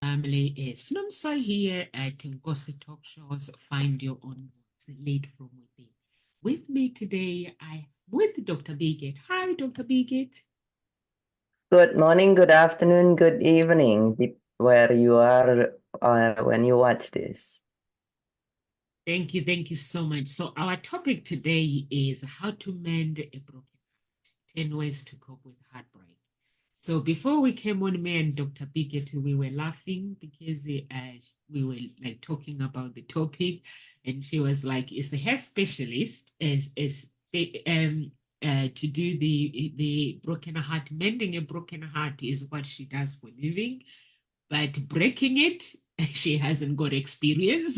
Family is Nomsa here at Ngosi Talk Shows. Find your own voice, lead from within. With me today, I with Dr. Birgit. Hi, Dr. Birgit. Good morning, good afternoon, good evening, where you are when you watch this. Thank you so much. So our topic today is how to mend a broken heart. 10 ways to cope with heartbreak. So before we came on, me and Dr. Biggett, we were laughing because we were like talking about the topic, and she was like, "Is the hair specialist is to do the broken heart, mending a broken heart is what she does for living, but breaking it." She hasn't got experience.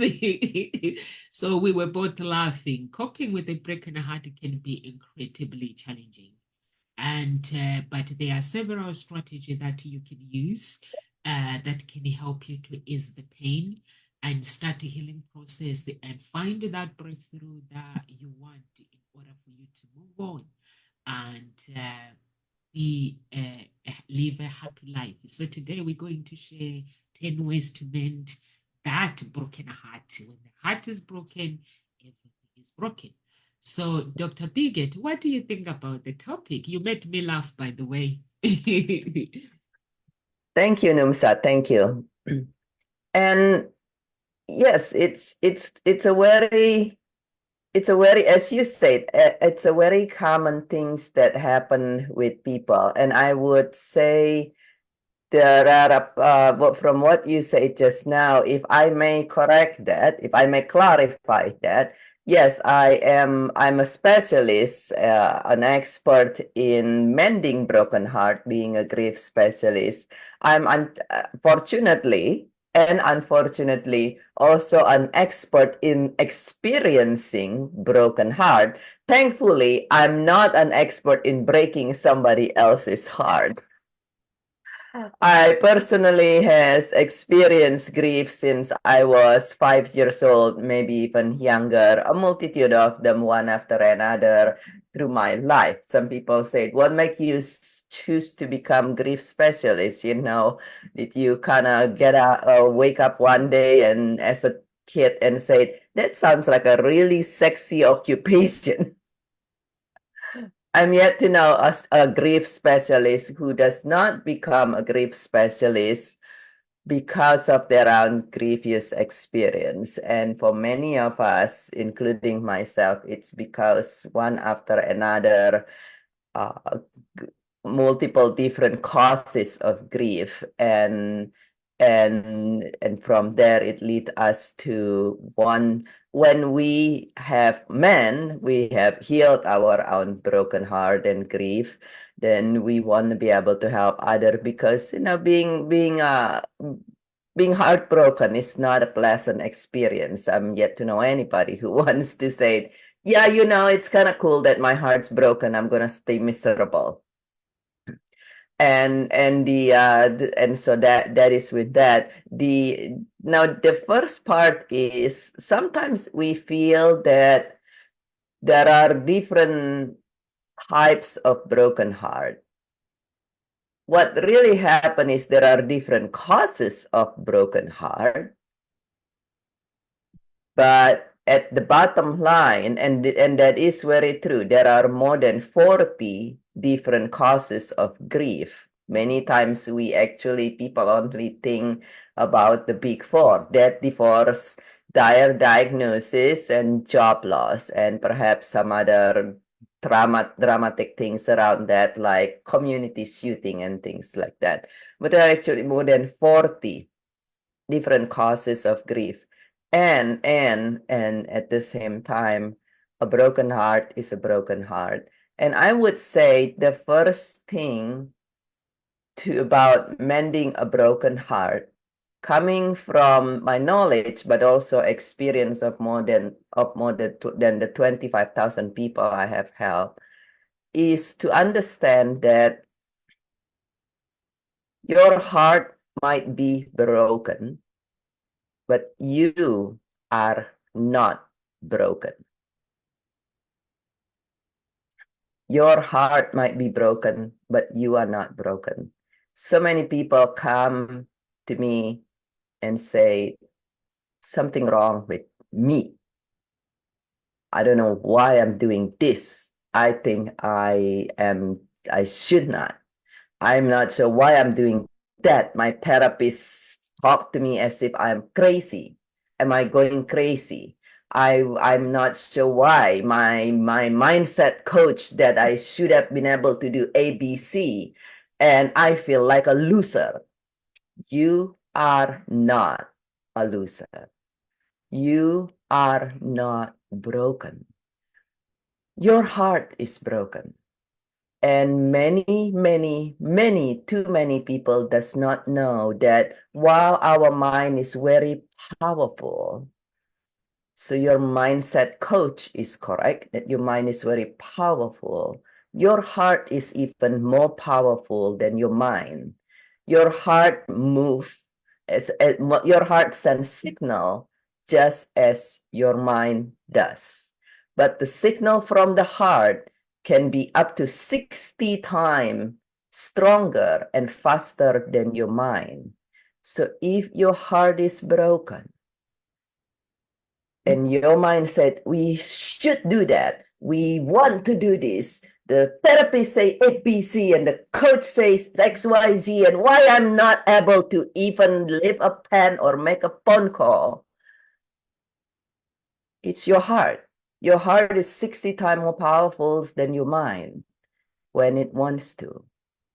So we were both laughing. Coping with a broken heart can be incredibly challenging, and but there are several strategies that you can use that can help you to ease the pain and start the healing process and find that breakthrough that you want in order for you to move on and be live a happy life. So today we're going to share 10 ways to mend that broken heart. When the heart is broken, everything is broken. So, Dr. Bigot, what do you think about the topic? You made me laugh, by the way. Thank you, Numsa. Thank you. And yes, it's a very, as you said, it's a very common things that happen with people. And I would say there are, from what you said just now, if I may correct that, if I may clarify that, yes, I'm a specialist, an expert in mending broken heart, being a grief specialist. Fortunately and unfortunately also an expert in experiencing broken heart. Thankfully, I'm not an expert in breaking somebody else's heart. I personally has experienced grief since I was 5 years old, maybe even younger, a multitude of them, one after another, through my life. Some people said, what make you choose to become grief specialist? Did you kind of wake up one day and as a kid and said, that sounds like a really sexy occupation? I'm yet to know a grief specialist who does not become a grief specialist because of their own grievous experience. And for many of us, including myself, it's because one after another, uh, multiple different causes of grief, and from there it leads us to one. When we have healed our own broken heart and grief, then we want to be able to help other, because being heartbroken is not a pleasant experience. I'm yet to know anybody who wants to say, yeah, it's kind of cool that my heart's broken, I'm gonna stay miserable. And so that is with that. The first part is sometimes we feel that there are different types of broken heart. What really happened is there are different causes of broken heart, but at the bottom line, and that is very true, there are more than 40 different causes of grief. Many times people only think about the big four: death, divorce, dire diagnosis, and job loss, and perhaps some other dramatic things around that, like community shooting and things like that. But there are actually more than 40 different causes of grief. And at the same time, a broken heart is a broken heart. And I would say the first thing about mending a broken heart, coming from my knowledge, but also experience of more than the 25,000 people I have helped, is to understand that your heart might be broken, but you are not broken. Your heart might be broken, but you are not broken. So many people come to me and say something wrong with me. I don't know why I'm doing this. I think I should not. I'm not sure why I'm doing that. My therapist talked to me as if I'm crazy. Am I going crazy? I'm not sure why. My mindset coach that I should have been able to do ABC, and I feel like a loser. You are not a loser. You are not broken. Your heart is broken. And too many people does not know that while our mind is very powerful, so your mindset coach is correct that your mind is very powerful. Your heart is even more powerful than your mind. Your heart moves, your heart sends signal just as your mind does. But the signal from the heart can be up to 60 times stronger and faster than your mind. So if your heart is broken, and your mind said, we should do that. We want to do this. The therapist say ABC and the coach says XYZ, and why I'm not able to even lift a pen or make a phone call. It's your heart. Your heart is 60 times more powerful than your mind when it wants to,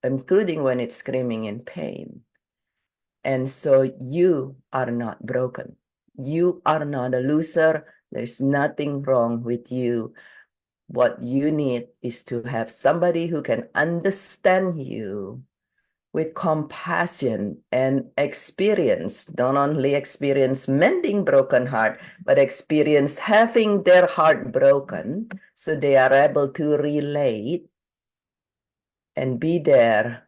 including when it's screaming in pain. And so you are not broken. You are not a loser. There's nothing wrong with you. What you need is to have somebody who can understand you with compassion and experience, don't only experience mending broken heart, but experience having their heart broken so they are able to relate and be there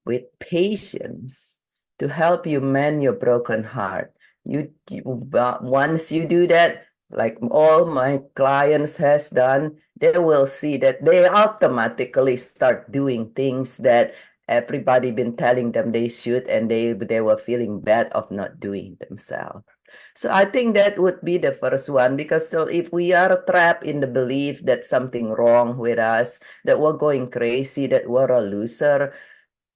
with patience to help you mend your broken heart. Once you do that, like all my clients has done, they will see that they automatically start doing things that everybody been telling them they should, and they were feeling bad of not doing themselves. So I think that would be the first one, because so if we are trapped in the belief that something wrong with us, that we're going crazy, that we're a loser,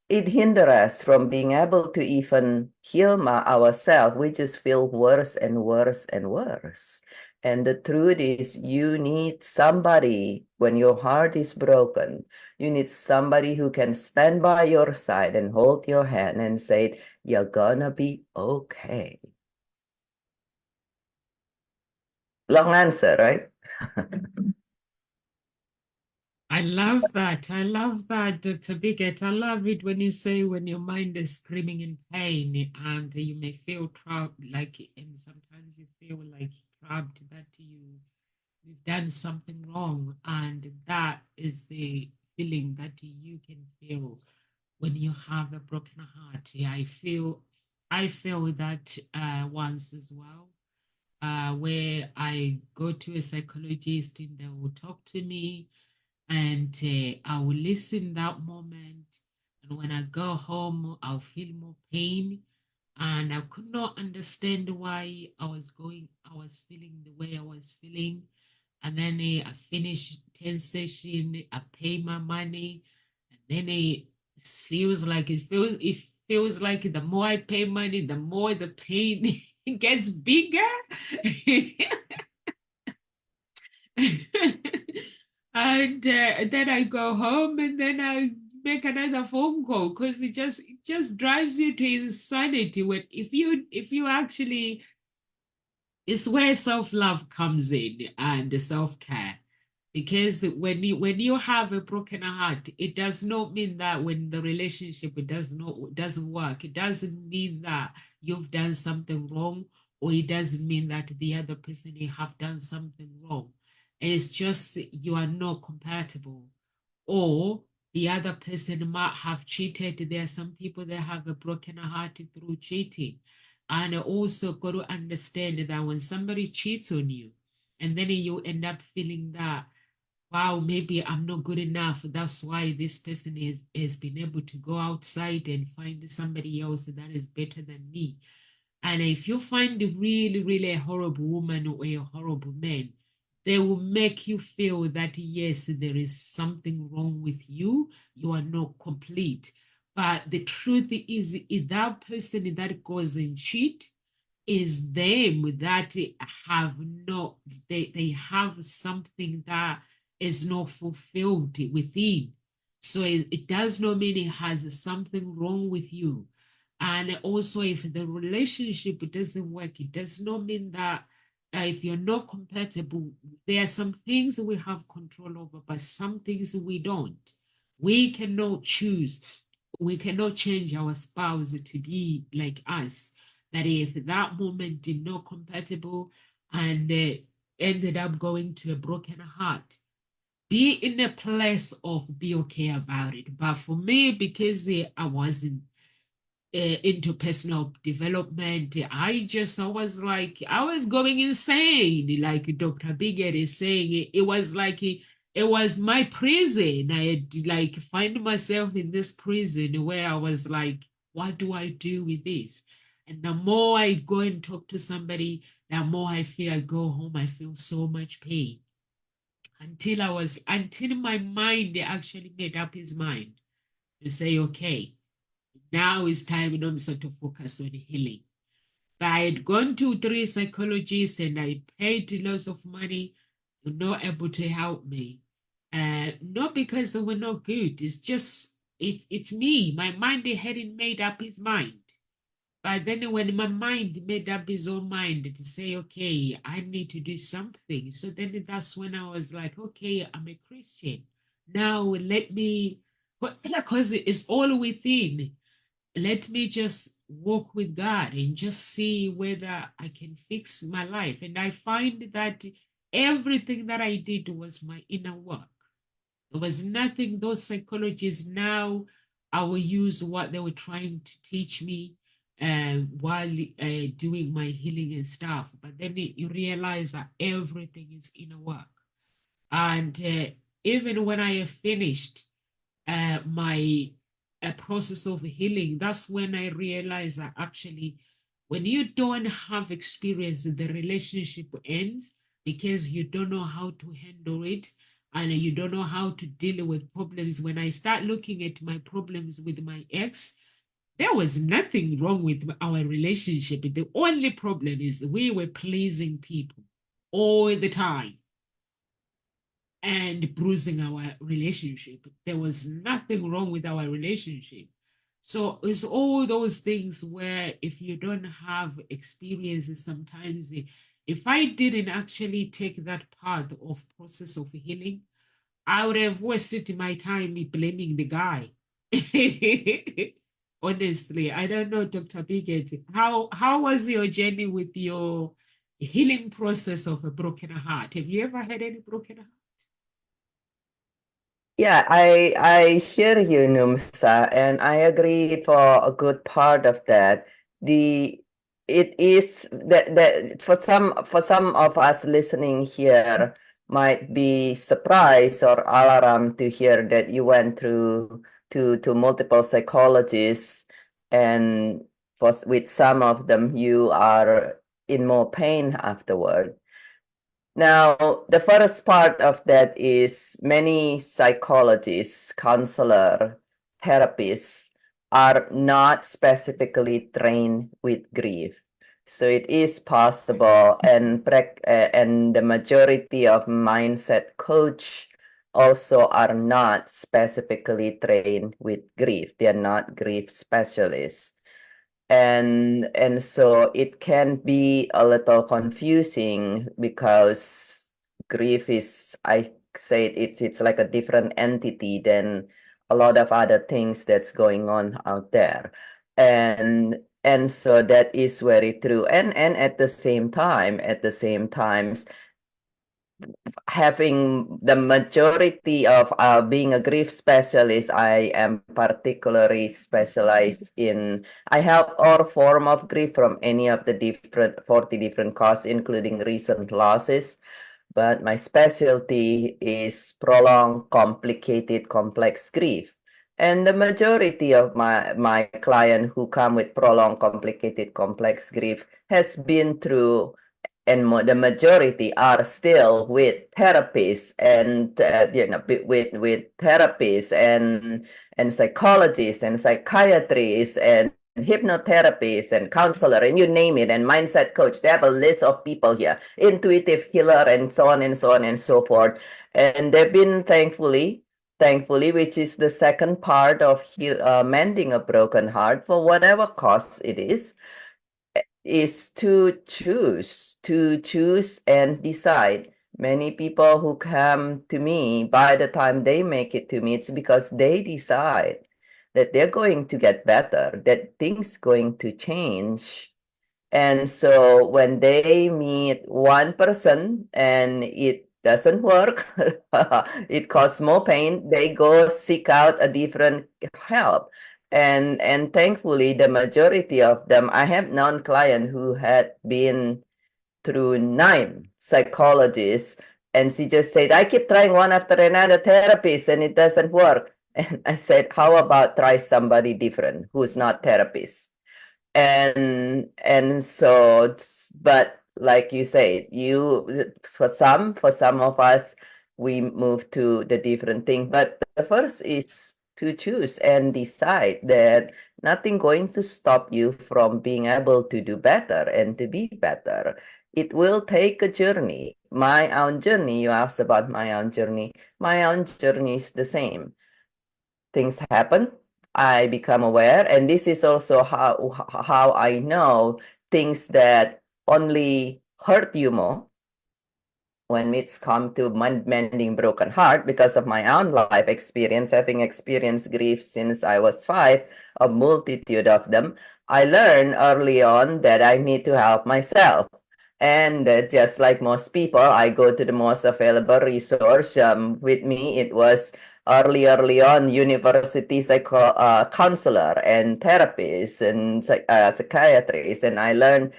it hinders us from being able to even heal ourselves. We just feel worse and worse and worse. And the truth is, you need somebody when your heart is broken. You need somebody who can stand by your side and hold your hand and say, you're gonna be okay. Long answer, right? I love that. I love that, Dr. Biggett. I love it when you say when your mind is screaming in pain and you may feel trapped, like, and sometimes you feel like trapped that you've done something wrong, and that is the feeling that you can feel when you have a broken heart. Yeah, I feel that once as well, where I go to a psychologist and they will talk to me, and I will listen that moment. And when I go home, I'll feel more pain. And I could not understand why I was feeling the way I was feeling. And then I finish 10 session, I pay my money, and then it feels like the more I pay money, the more the pain gets bigger. And then I go home and then I make another phone call because it just drives you to insanity. When if you actually, it's where self-love comes in and self-care, because when you have a broken heart, it does not mean that when the relationship doesn't work, it doesn't mean that you've done something wrong, or it doesn't mean that the other person you have done something wrong. It's just you are not compatible, or the other person might have cheated. There are some people that have a broken heart through cheating. And also got to understand that when somebody cheats on you, and then you end up feeling that, wow, maybe I'm not good enough. That's why this person has been able to go outside and find somebody else that is better than me. And if you find really, really a horrible woman or a horrible man, they will make you feel that, yes, there is something wrong with you. You are not complete. But the truth is that person that goes and cheat is them that have not, they have something that is not fulfilled within. So it does not mean it has something wrong with you. And also, if the relationship doesn't work, it does not mean that if you're not compatible, there are some things we have control over, but some things we don't. We cannot choose, we cannot change our spouse to be like us. That if that moment did not compatible and ended up going to a broken heart, be in a place of be okay about it. But for me, because I wasn't into personal development, I was going insane. Like Dr. Biggett is saying, it was like it was my prison. I had like find myself in this prison where I was like, what do I do with this? And the more I go and talk to somebody, the more I feel I go home, I feel so much pain. Until my mind actually made up his mind to say, okay, now it's time, so to focus on healing. But I had gone to 3 psychologists and I paid lots of money. They were not able to help me. Not because they were not good. It's just it's me. My mind hadn't made up its mind. But then when my mind made up his own mind to say, okay, I need to do something. So then that's when I was like, okay, I'm a Christian. Now let me, because it's all within, let me just walk with God and just see whether I can fix my life. And I find that everything that I did was my inner work. There was nothing those psychologists now, I will use what they were trying to teach me while doing my healing and stuff. But then you realize that everything is inner work. And even when I have finished my process of healing, that's when I realized that actually, when you don't have experience, the relationship ends because you don't know how to handle it and you don't know how to deal with problems. When I start looking at my problems with my ex, there was nothing wrong with our relationship. The only problem is we were pleasing people all the time and bruising our relationship. There was nothing wrong with our relationship. So it's all those things where if you don't have experiences, sometimes if I didn't actually take that path of process of healing, I would have wasted my time blaming the guy. Honestly, I don't know, Dr. Biggett, how was your journey with your healing process of a broken heart? Have you ever had any broken heart? Yeah, I hear you, Numsa, and I agree for a good part of that. The it is that for some of us listening here might be surprised or alarmed to hear that you went through to multiple psychologists, and with some of them you are in more pain afterward. Now, the first part of that is many psychologists, counselor, therapists are not specifically trained with grief. So it is possible, and the majority of mindset coach also are not specifically trained with grief. They are not grief specialists. And so it can be a little confusing because grief is, I say it's like a different entity than a lot of other things that's going on out there. And so that is very true. And at the same time, having the majority of being a grief specialist, I am particularly specialized in, I help all form of grief from any of the different 40 different causes, including recent losses. But my specialty is prolonged, complicated, complex grief. And the majority of my client who come with prolonged, complicated, complex grief has been through, and the majority are still with therapists and with therapists and psychologists and psychiatrists and hypnotherapists and counselor and you name it and mindset coach. They have a list of people here, intuitive healer and so on and so on and so forth. And they've been thankfully, which is the second part of mending a broken heart for whatever cost it is to choose and decide. Many people who come to me, by the time they make it to me, it's because they decide that they're going to get better, that things going to change. And so when they meet one person and it doesn't work, it causes more pain, they go seek out a different help. And thankfully, the majority of them, I have known client who had been through 9 psychologists, and she just said, I keep trying one after another therapist and it doesn't work. And I said, how about try somebody different who's not therapist? And so, but like you said, for some of us, we move to the different thing. But the first is to choose and decide that nothing going to stop you from being able to do better and to be better. It will take a journey. My own journey, you asked about my own journey. My own journey is the same. Things happen, I become aware, and this is also how I know things that only hurt you more when it's come to mending broken heart, because of my own life experience, having experienced grief since I was 5, a multitude of them. I learned early on that I need to help myself. And just like most people, I go to the most available resource. With me, it was early on university counselor and therapist and psychiatrist. And I learned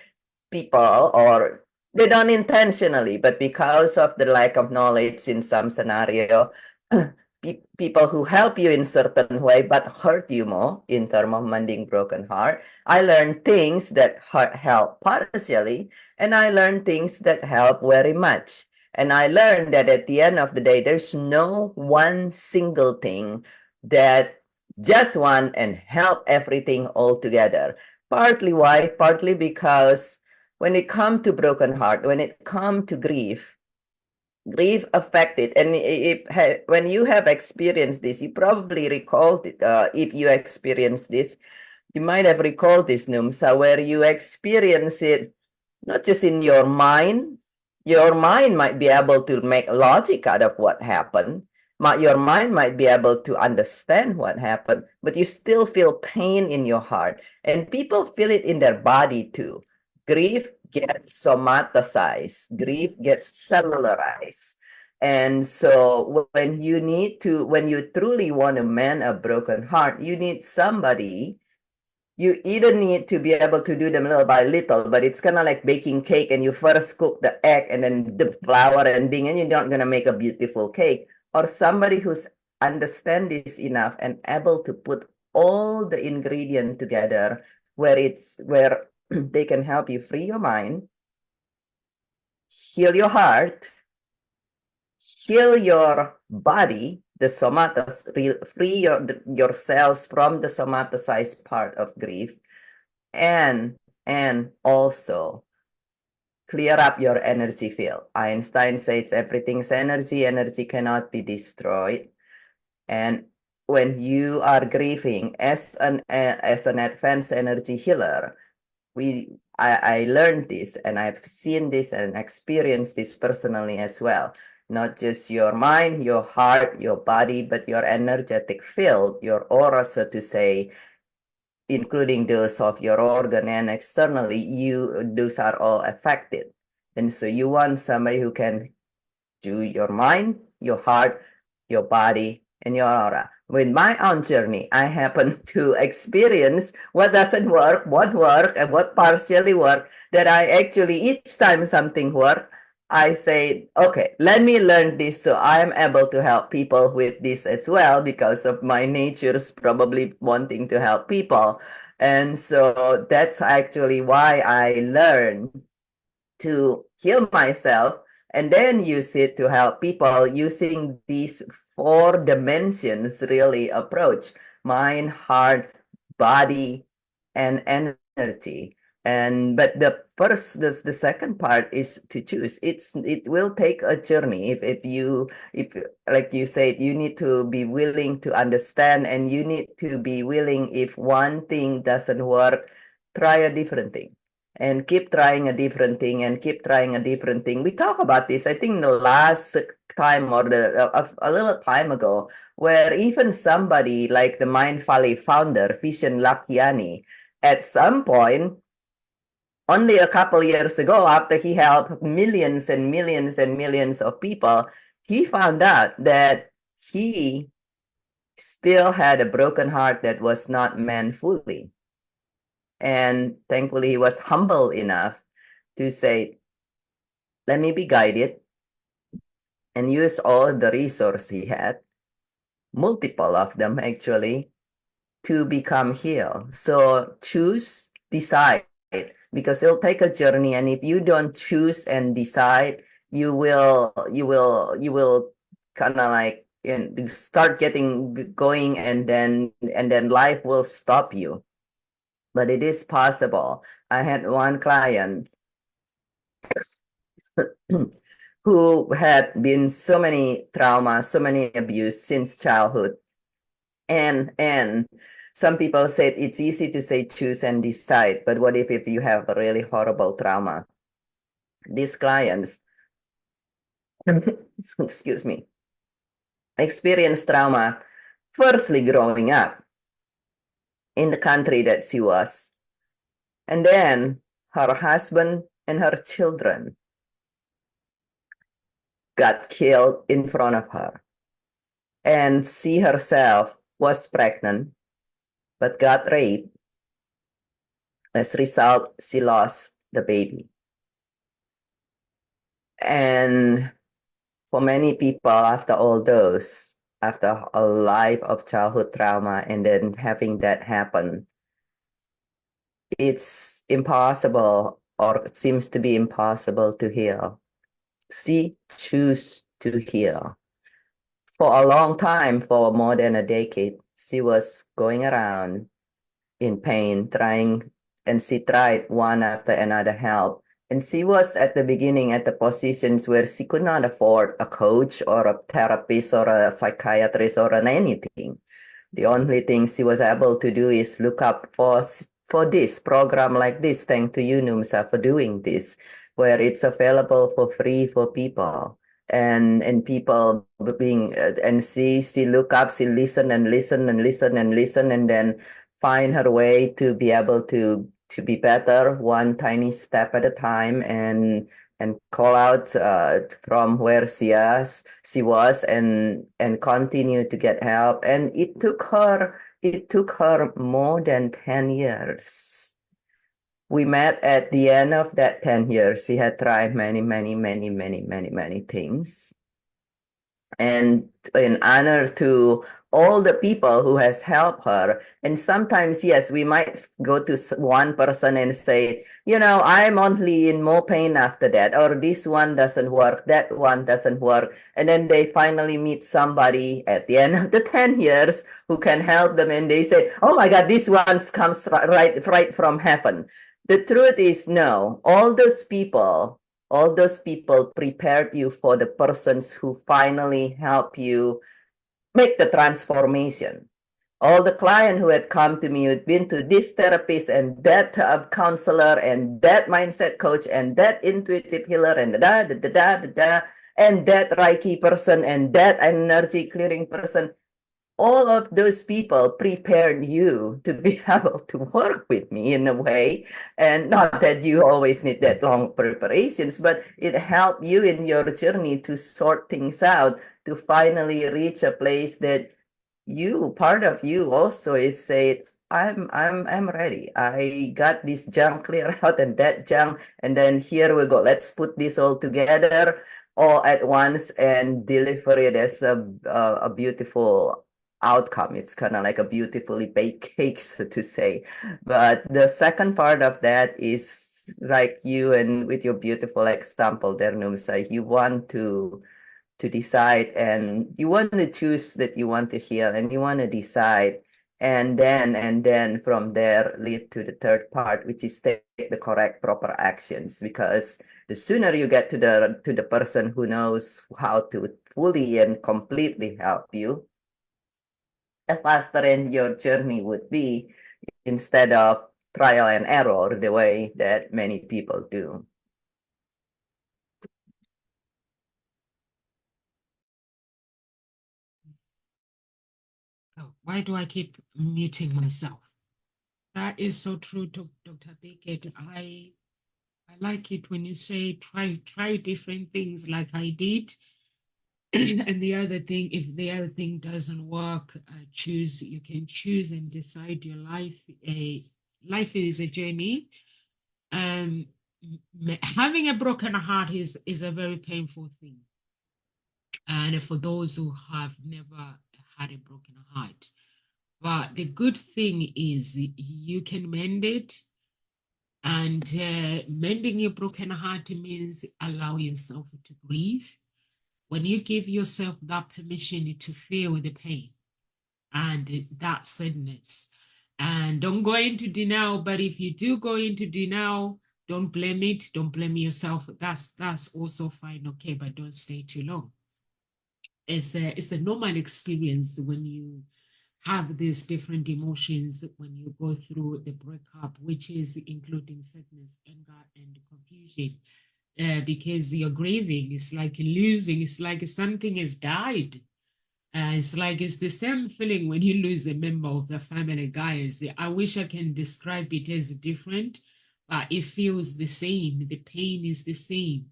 people, or they don't intentionally, but because of the lack of knowledge in some scenario, people who help you in certain way but hurt you more in terms of mending broken heart. I learned things that help partially, and I learned things that help very much. And I learned that at the end of the day, there's no one single thing that just one and help everything all together. Partly why? Partly because when it comes to broken heart, when it comes to grief affected, and when you have experienced this, you probably recall it. If you experienced this, you might have recalled this, Numsa, where you experience it not just in your mind. Your mind might be able to make logic out of what happened. Your mind might be able to understand what happened, but you still feel pain in your heart. And people feel it in their body too. Grief gets somatized, grief gets cellularized. And so when you truly want to mend a broken heart, you need somebody. You either need to be able to do them little by little, but it's kind of like baking cake, and you first cook the egg and then the flour and thing, and you're not going to make a beautiful cake. Or somebody who's understand this enough and able to put all the ingredient together where they can help you free your mind, heal your heart, heal your body, the somatas, free your cells from the somatized part of grief, and also clear up your energy field. Einstein says everything's energy. Energy cannot be destroyed. And when you are grieving as an advanced energy healer, I learned this, and I've seen this and experienced this personally as well. Not just your mind, your heart, your body, but your energetic field, your aura, so to say, including those of your organ and externally, those are all affected. And so you want somebody who can do your mind, your heart, your body, and your aura. With my own journey, I happen to experience what doesn't work, what work, and what partially work, that I actually, each time something work, I say, okay, let me learn this so I am able to help people with this as well because of my nature's probably wanting to help people. And so that's actually why I learned to heal myself and then use it to help people using these four dimensions really approach: mind, heart, body, and energy. And but the second part is to choose. It will take a journey. If like you said, you need to be willing to understand, and you need to be willing, if one thing doesn't work, try a different thing and keep trying a different thing and keep trying a different thing. We talk about this, I think, the last time or a little time ago, where even somebody like the Mind Valley founder, Vishen Lakhiani, at some point, only a couple years ago, after he helped millions and millions and millions of people, he found out that he still had a broken heart that was not manned fully. And thankfully, he was humble enough to say, let me be guided, and use all the resources he had, multiple of them actually, to become healed. So choose, decide, because it'll take a journey. And if you don't choose and decide, you will kind of like start getting going, and then life will stop you. But it is possible. I had one client who had been so many traumas, so many abuse since childhood. And some people said it's easy to say choose and decide, but what if you have a really horrible trauma? These clients, excuse me, experienced trauma firstly growing up in the country that she was, and then her husband and her children got killed in front of her. And she herself was pregnant, but got raped. As a result, she lost the baby. And for many people, after all those, after a life of childhood trauma and then having that happen, it's impossible, or it seems to be impossible, to heal. She choose to heal. For a long time, for more than a decade, she was going around in pain, trying, and she tried one after another help. And she was at the beginning at the positions where she could not afford a coach or a therapist or a psychiatrist or an anything. The only thing she was able to do is look up for this program like this. Thank to you, Numsa, for doing this, where it's available for free for people. And people being and she look up, she listen and listen and listen and listen, and then find her way to be able to be better, one tiny step at a time, and call out from where she was, and continue to get help. And it took her more than 10 years. We met at the end of that 10 years. She had tried many, many, many, many, many, many things. And in honor to all the people who has helped her. And sometimes, yes, we might go to one person and say, I'm only in more pain after that, or this one doesn't work, that one doesn't work. And then they finally meet somebody at the end of the 10 years who can help them. And they say, oh my God, this one comes right from heaven. The truth is, no, all those people prepared you for the persons who finally help you make the transformation. All the client who had come to me, who'd been to this therapist and that counselor and that mindset coach and that intuitive healer and and that Reiki person and that energy clearing person, all of those people prepared you to be able to work with me in a way. And not that you always need that long preparations, but it helped you in your journey to sort things out, to finally reach a place that part of you also is said, I'm ready. I got this junk clear out and that junk, and then here we go. Let's put this all together all at once and deliver it as a beautiful outcome. It's kind of like a beautifully baked cake, so to say. But the second part of that is like you and with your beautiful example there, Numsa, you want to decide and you want to choose that you want to heal and you want to decide and then from there lead to the third part, which is take the correct proper actions, because the sooner you get to the person who knows how to fully and completely help you, the faster in your journey would be, instead of trial and error the way that many people do. Oh, why do I keep muting myself? That is so true, Dr. Biggett. I like it when you say try different things like I did. And the other thing, if the other thing doesn't work, choose. You can choose and decide your life. Life is a journey. Um, Having a broken heart is a very painful thing, and for those who have never had a broken heart. But the good thing is you can mend it, and mending your broken heart means allow yourself to grieve. When you give yourself that permission to feel the pain and that sadness, and don't go into denial. But if you do go into denial, don't blame it. Don't blame yourself. That's also fine, okay, but don't stay too long. It's a normal experience when you have these different emotions when you go through the breakup, which is including sadness, anger, and confusion. Because you're grieving, it's like losing, it's like something has died. It's like it's the same feeling when you lose a member of the family, guys. I wish I can describe it as different, but it feels the same. The pain is the same.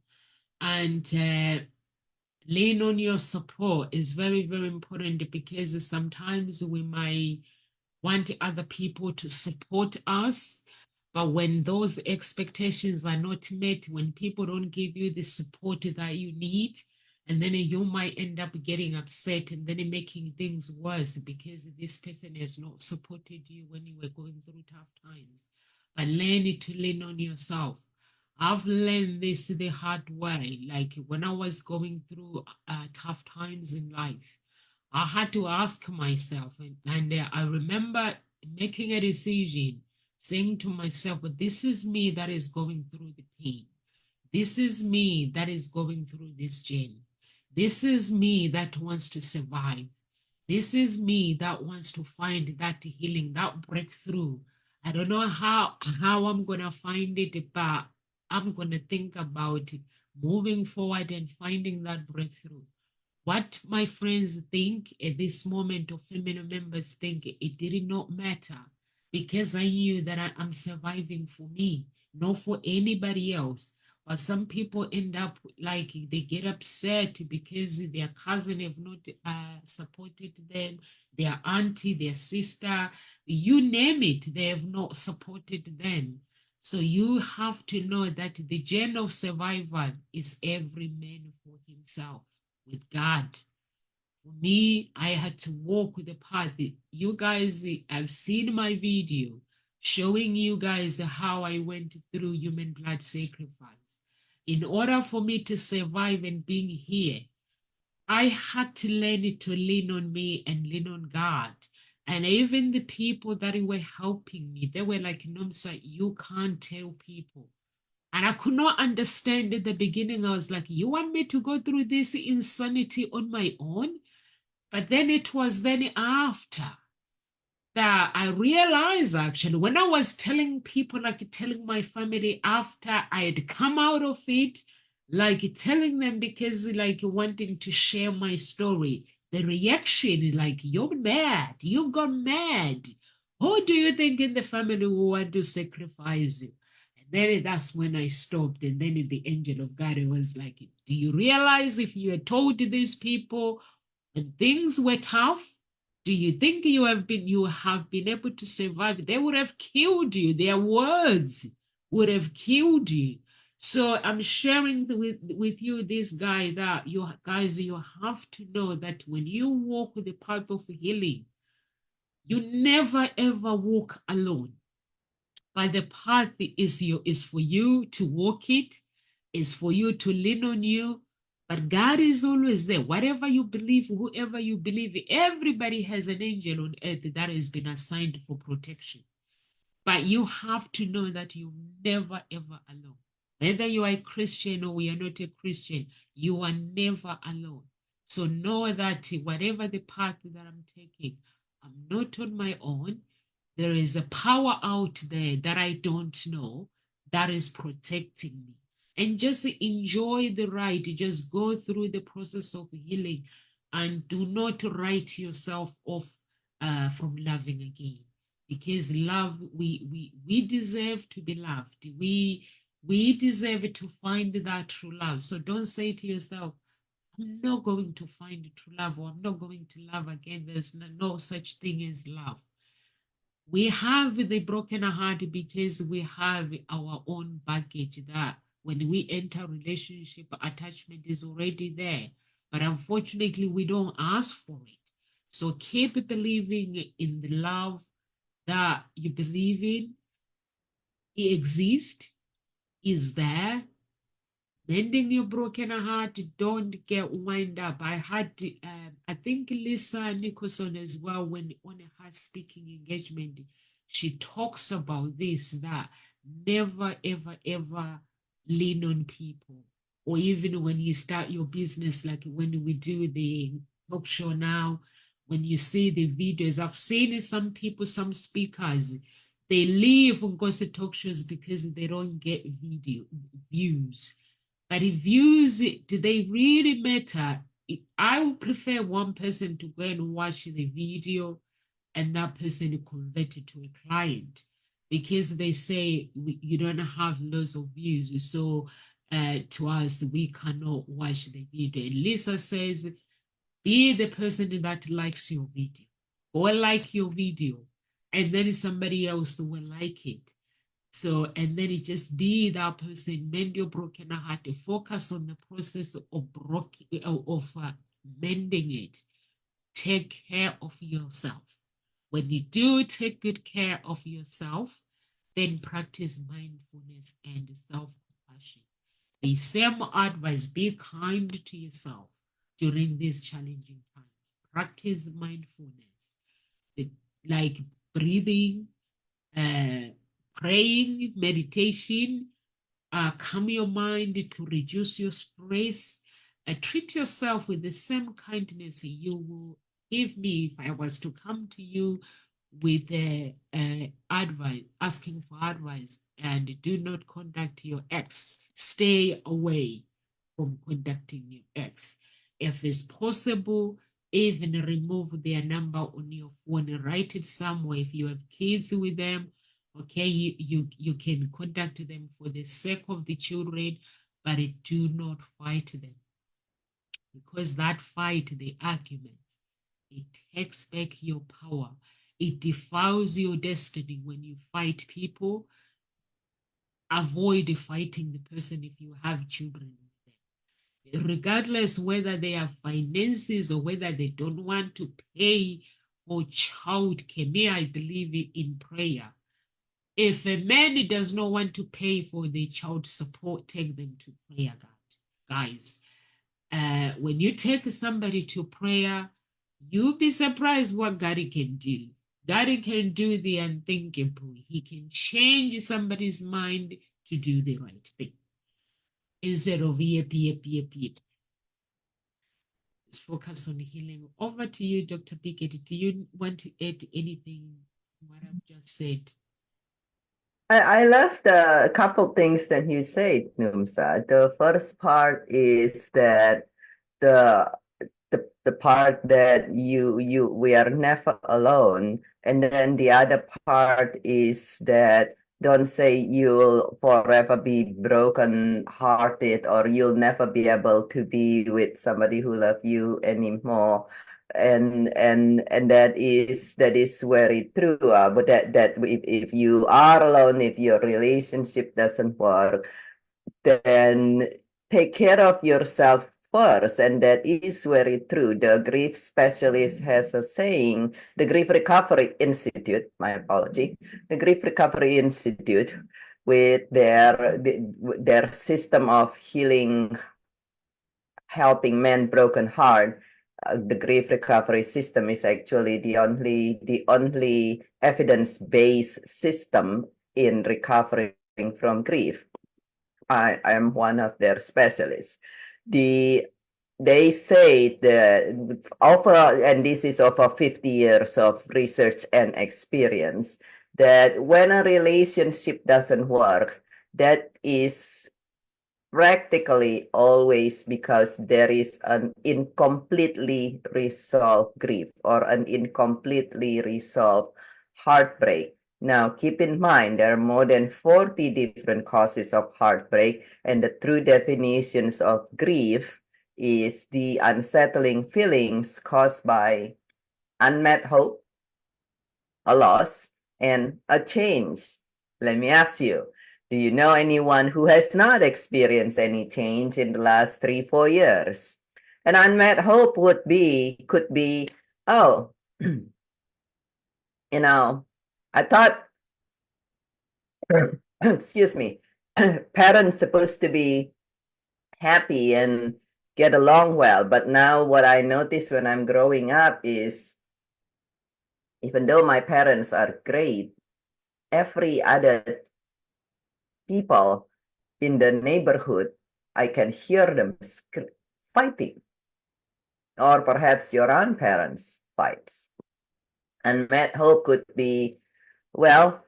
And lean on your support is very, very important, because sometimes we might want other people to support us. But when those expectations are not met, when people don't give you the support that you need, and then you might end up getting upset and then making things worse because this person has not supported you when you were going through tough times. But learn to lean on yourself. I've learned this the hard way. Like when I was going through tough times in life, I had to ask myself, and I remember making a decision, saying to myself, but this is me that is going through the pain. This is me that is going through this journey. This is me that wants to survive. This is me that wants to find that healing, that breakthrough. I don't know how I'm gonna find it, but I'm gonna think about it, moving forward and finding that breakthrough. What my friends think at this moment, or family members think, it did not matter, because I knew that I'm surviving for me, not for anybody else. But some people end up like they get upset because their cousin have not supported them, their auntie, their sister, you name it, they have not supported them. So you have to know that the journey of survival is every man for himself with God. For me, I had to walk with the path. You guys, I've seen my video showing you guys how I went through human blood sacrifice. In order for me to survive and being here, I had to learn to lean on me and lean on God. And even the people that were helping me, they were like, Nomsa, you can't tell people. And I could not understand at the beginning. I was like, you want me to go through this insanity on my own? But then it was then after that I realized, actually, when I was telling people, like telling my family after I had come out of it, like telling them because like wanting to share my story, the reaction is like, you're mad, you've gone mad. Who do you think in the family will want to sacrifice you? And then that's when I stopped. And then the angel of God was like, do you realize if you had told these people and things were tough, Do you think you have been able to survive? They would have killed you. Their words would have killed you. So I'm sharing with you this guy that you guys, you have to know that when you walk with the path of healing, you never ever walk alone. But the path is for you to walk it, is for you to lean on you. But God is always there. Whatever you believe, whoever you believe, everybody has an angel on earth that has been assigned for protection. But you have to know that you're never ever alone. Whether you are a Christian or you are not a Christian, you are never alone. So know that whatever the path that I'm taking, I'm not on my own. There is a power out there that I don't know that is protecting me. And just enjoy the ride. Just go through the process of healing and do not write yourself off from loving again. Because love, we deserve to be loved. We deserve to find that true love. So don't say to yourself, I'm not going to find true love, or I'm not going to love again. There's no such thing as love. We have the broken heart because we have our own baggage that when we enter relationship, attachment is already there. But unfortunately, we don't ask for it. So keep believing in the love that you believe in. It exists, is there. Mending your broken heart, don't get wind up. I had, I think Lisa Nicholson as well, when on her speaking engagement, she talks about this, that never, ever, ever lean on people. Or even when you start your business, like when we do the talk show now, when you see the videos, I've seen some people, some speakers, they leave on gossip talk shows because they don't get video views. But if views, do they really matter? I would prefer one person to go and watch the video and that person convert it to a client, because they say you don't have lots of views. So to us, we cannot watch the video. And Lisa says, be the person that likes your video, or like your video, and then somebody else will like it. So, and then it just be that person, mend your broken heart, focus on the process of mending it. Take care of yourself. When you do take good care of yourself, then practice mindfulness and self-compassion. The same advice, be kind to yourself during these challenging times. Practice mindfulness, like breathing, praying, meditation, calm your mind to reduce your stress. Treat yourself with the same kindness you will give me if I was to come to you with advice, asking for advice, and do not contact your ex. Stay away from contacting your ex. If it's possible, even remove their number on your phone, write it somewhere. If you have kids with them, okay, you can contact them for the sake of the children, but do not fight them, because that fight, the argument, it takes back your power. It defiles your destiny. When you fight people, avoid fighting the person if you have children with them. Regardless whether they have finances or whether they don't want to pay for child care. Me, I believe in prayer. If a man does not want to pay for the child support, take them to prayer, God. Guys, when you take somebody to prayer, you'll be surprised what God can do. God can do the unthinkable. He can change somebody's mind to do the right thing. Instead of yep. Let's focus on healing. Over to you, Dr. Biggett. Do you want to add anything to what I've just said? I love the couple things that you said, Numsa. The first part is that the the part that we are never alone, and then the other part is that don't say you'll forever be broken hearted or you'll never be able to be with somebody who love you anymore. and that is very true. But that if you are alone, if your relationship doesn't work, then take care of yourself first. And that is very true. The grief specialist has a saying, the Grief Recovery Institute, my apology, the Grief Recovery Institute, with their system of healing, helping men broken heart, the grief recovery system is actually the only evidence-based system in recovering from grief. I am one of their specialists. They say that and this is over 50 years of research and experience, that when a relationship doesn't work, that is practically always because there is an incompletely resolved grief or an incompletely resolved heartbreak. Now, keep in mind, there are more than 40 different causes of heartbreak, and the true definitions of grief is the unsettling feelings caused by unmet hope, a loss, and a change. Let me ask you, do you know anyone who has not experienced any change in the last 3-4 years? An unmet hope could be, oh, I thought, excuse me, parents supposed to be happy and get along well. But now what I notice when I'm growing up is, even though my parents are great, every other people in the neighborhood, I can hear them fighting, or perhaps your own parents fights. Unmet hope could be, well,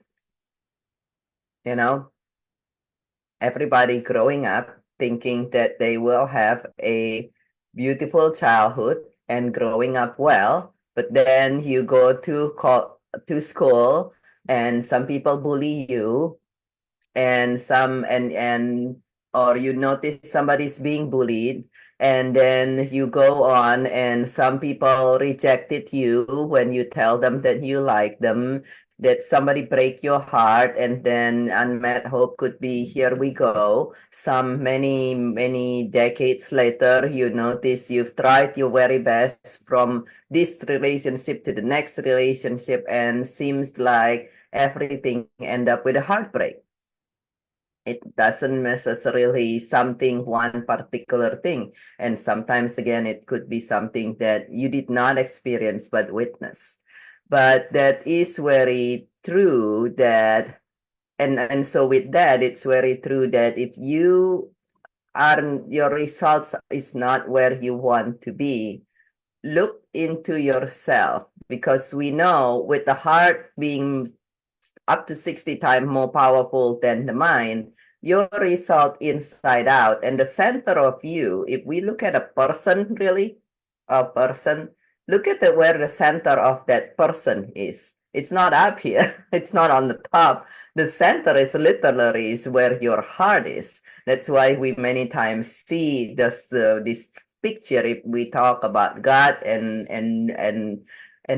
everybody growing up thinking that they will have a beautiful childhood and growing up well, but then you go to school and some people bully you, and or you notice somebody's being bullied, and then you go on and some people rejected you when you tell them that you like them, that somebody break your heart, and then unmet hope could be, here we go. Some many decades later, you notice you've tried your very best from this relationship to the next relationship, and seems like everything end up with a heartbreak. It doesn't necessarily something one particular thing. And sometimes again, it could be something that you did not experience but witness. But that is very true that, and so with that, it's very true that if you are, your results is not where you want to be, look into yourself, because we know with the heart being up to 60 times more powerful than the mind, your result inside out. And the center of you, if we look at a person, really, a person, look at where the center of that person is. It's not up here. It's not on the top. The center is literally is where your heart is. That's why we many times see this picture. If we talk about God and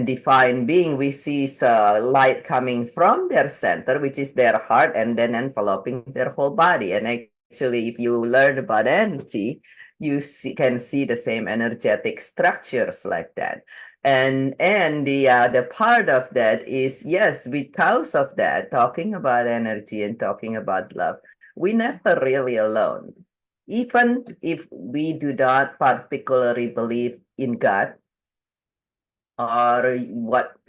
divine being, we see light coming from their center, which is their heart, and then enveloping their whole body. And actually, if you learn about energy, you can see the same energetic structures like that. And the part of that is, yes, because of that, talking about energy and talking about love, we never really alone. Even if we do not particularly believe in God, or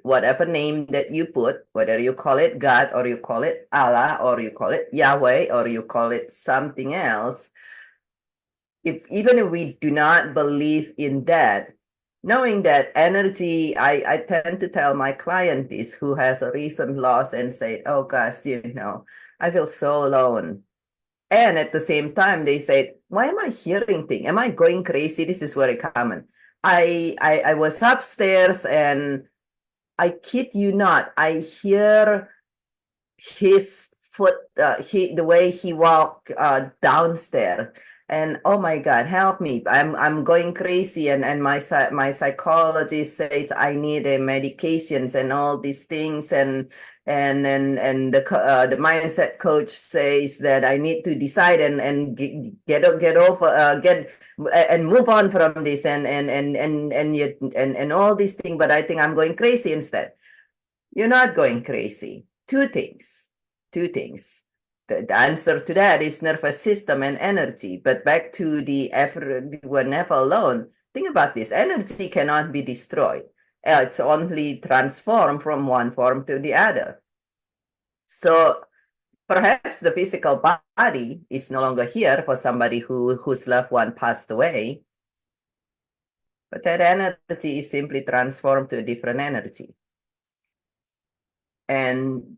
whatever name that you put, whether you call it God or you call it Allah or you call it Yahweh or you call it something else, even if we do not believe in that, knowing that energy, I tend to tell my client this, who has a recent loss, and say, oh gosh, I feel so alone. And at the same time, they said, why am I hearing things? Am I going crazy? This is very common. I was upstairs and I kid you not, I hear his foot, the way he walked downstairs. and oh my God, help me. I'm going crazy, and my psychologist says I need a medications and all these things, and the mindset coach says that I need to decide and get over get and move on from this and all these things. But I think I'm going crazy instead. You're not going crazy. Two things. Two things. The answer to that is nervous system and energy. But back to the effort, we're never alone. Think about this. Energy cannot be destroyed. It's only transformed from one form to the other. So perhaps the physical body is no longer here for somebody whose loved one passed away, but that energy is simply transformed to a different energy. And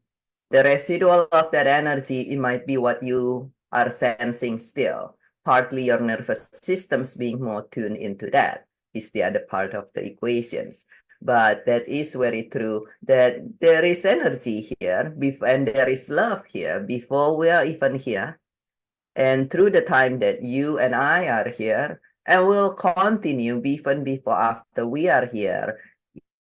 the residual of that energy, it might be what you are sensing still. Partly your nervous system's being more tuned into that is the other part of the equations. But that is very true that there is energy here and there is love here before we are even here. And through the time that you and I are here, and will continue even before after we are here,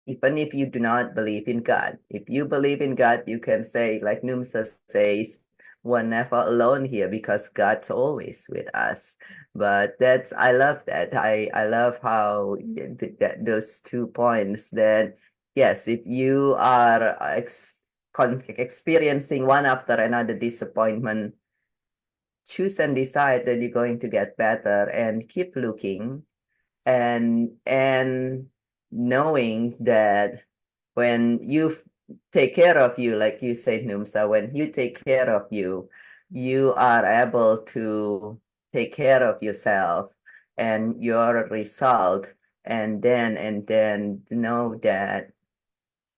even if you do not believe in God. If you believe in God, you can say, like Numsa says, we're never alone here because God's always with us. But I love that. I love how those 2 points that, yes, if you are experiencing one after another disappointment, choose and decide that you're going to get better and keep looking and knowing that when you take care of you, like you said, Numsa, when you take care of you, you are able to take care of yourself and your result, and then know that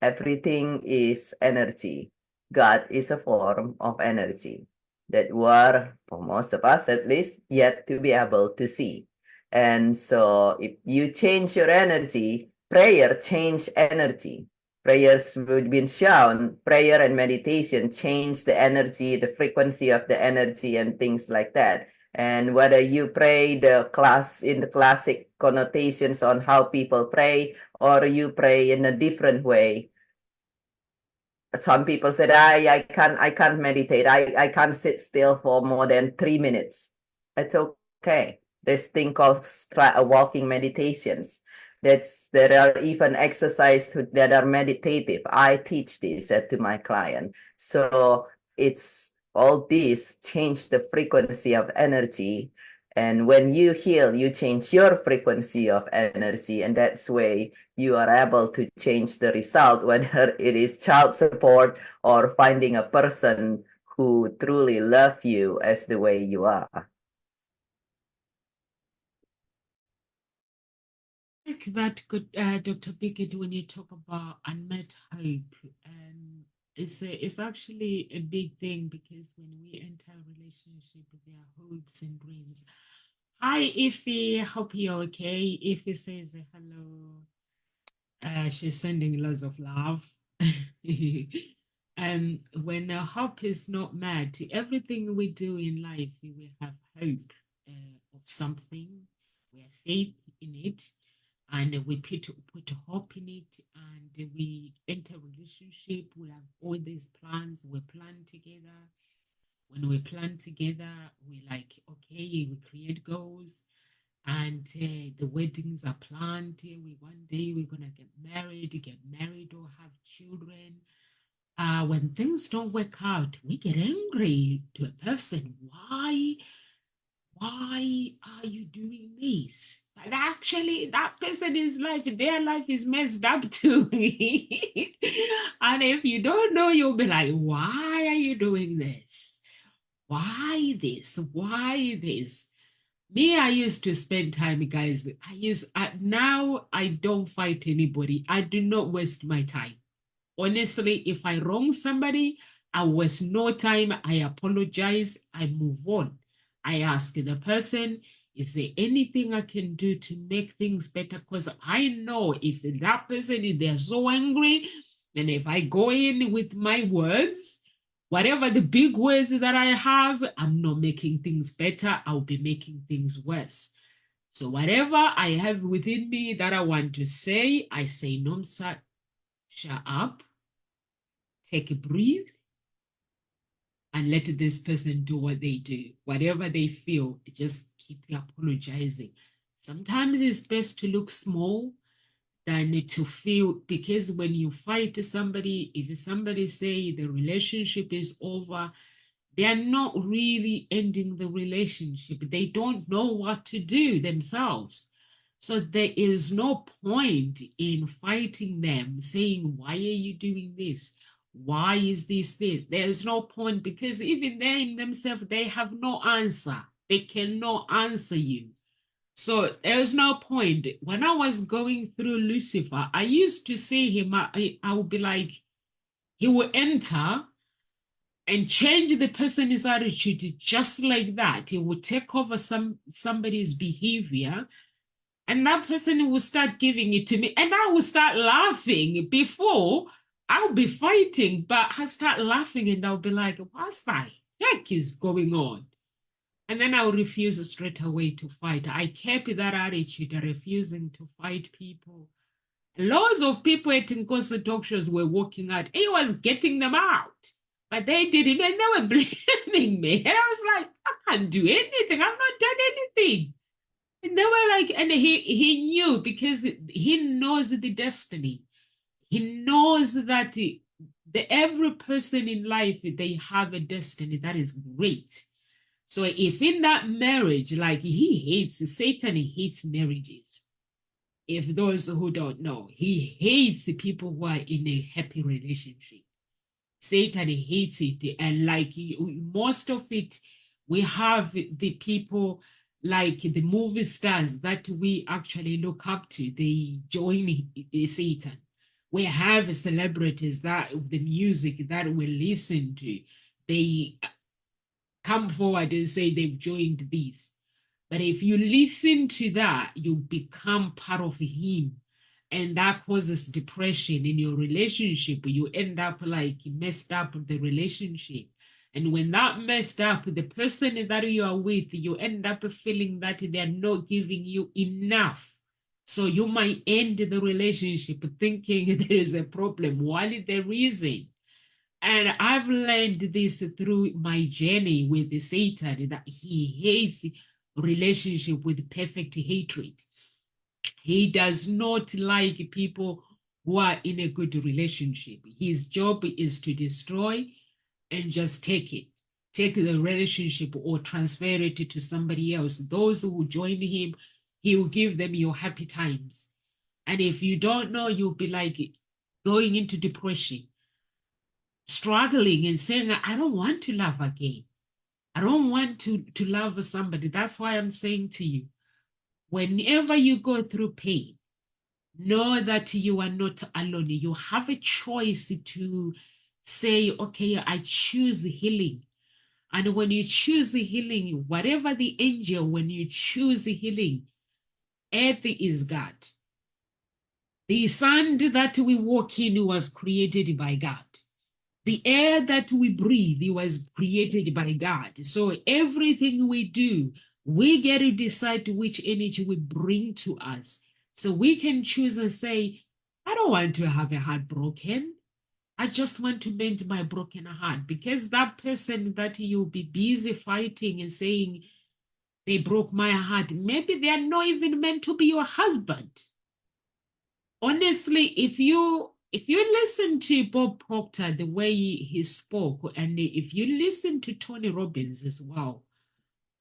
everything is energy. God is a form of energy that we're, for most of us at least, yet to be able to see. And so if you change your energy, prayer change energy. Prayers would been shown, prayer and meditation change the energy, the frequency of the energy and things like that. And whether you pray the class in the classic connotations on how people pray, or you pray in a different way, some people said, I can't meditate. I can't sit still for more than 3 minutes. It's okay. There's thing called walking meditations. There are even exercises that are meditative. I teach this to my client. So it's all this change the frequency of energy. And when you heal, you change your frequency of energy. And that's way you are able to change the result, whether it is child support or finding a person who truly love you as the way you are. Like that, good, Dr. Biggett, when you talk about unmet hope, it's actually a big thing because when we enter a relationship, there are hopes and dreams. Hi, Ify. Hope you're okay. Ify says hello. She's sending lots of love. When hope is not met, everything we do in life, we have hope of something. We have faith in it, and we put hope in it, and we enter a relationship. We have all these plans. We plan together. When we plan together, we like, okay, we create goals, and the weddings are planned. We one day we're gonna get married or have children. When things don't work out, we get angry to a person. Why are you doing this? But actually, that person's life, their life is messed up too. And if you don't know, you'll be like, why are you doing this? Why this? Why this? Me, I used to spend time, guys. Now I don't fight anybody. I do not waste my time. Honestly, if I wrong somebody, I waste no time. I apologize. I move on. I ask the person, is there anything I can do to make things better? Because I know if that person, if they're so angry, and if I go in with my words, Whatever the big words that I have, I'm not making things better. I'll be making things worse. So whatever I have within me that I want to say, I say, Nomsa, shut up, take a breathe, and let this person do what they do. Whatever they feel, just keep apologizing. Sometimes it's best to look small than to feel, because when you fight somebody, if somebody say the relationship is over, they are not really ending the relationship. They don't know what to do themselves. So there is no point in fighting them, saying, why are you doing this? Why is this? There is no point, because even they in themselves, they have no answer. They cannot answer you. So there's no point. When I was going through Lucifer, I used to see him, I would be like, he will enter and change the person's attitude just like that. He would take over somebody's behavior, and that person will start giving it to me, and I will start laughing. Before, I'll be fighting, but I start laughing, and I'll be like, what's that heck is going on? And then I'll refuse straight away to fight. I kept that attitude, refusing to fight people. Lots of people at Nkosi talk shows were walking out. He was getting them out, but they didn't, and they were blaming me. And I was like, I can't do anything. I've not done anything. And they were like, and he knew, because he knows the destiny. He knows that every person in life, they have a destiny that is great. So if in that marriage, like he hates, Satan hates marriages. If those who don't know, he hates people who are in a happy relationship. Satan hates it. And like most of it, we have the people like the movie stars that we actually look up to. They join Satan. We have celebrities that the music that we listen to, they come forward and say they've joined this. But if you listen to that, you become part of him. And that causes depression in your relationship. You end up like messed up the relationship. And when that messed up, the person that you are with, you end up feeling that they're not giving you enough. So you might end the relationship thinking there is a problem while there isn't. And I've learned this through my journey with Satan, that he hates relationship with perfect hatred. He does not like people who are in a good relationship. His job is to destroy and just take it. Take the relationship or transfer it to somebody else. Those who join him, he will give them your happy times. And if you don't know, you'll be like going into depression, struggling and saying, I don't want to love again. I don't want to love somebody. That's why I'm saying to you, whenever you go through pain, know that you are not alone. You have a choice to say, okay, I choose healing. And when you choose healing, whatever the angel, when you choose healing, earth is God. The sand that we walk in was created by God. The air that we breathe, it was created by God. So everything we do, we get to decide which energy we bring to us. So we can choose and say, I don't want to have a heart broken. I just want to mend my broken heart, because that person that you'll be busy fighting and saying they broke my heart, maybe they are not even meant to be your husband. Honestly, if you listen to Bob Proctor, the way he spoke, and if you listen to Tony Robbins as well,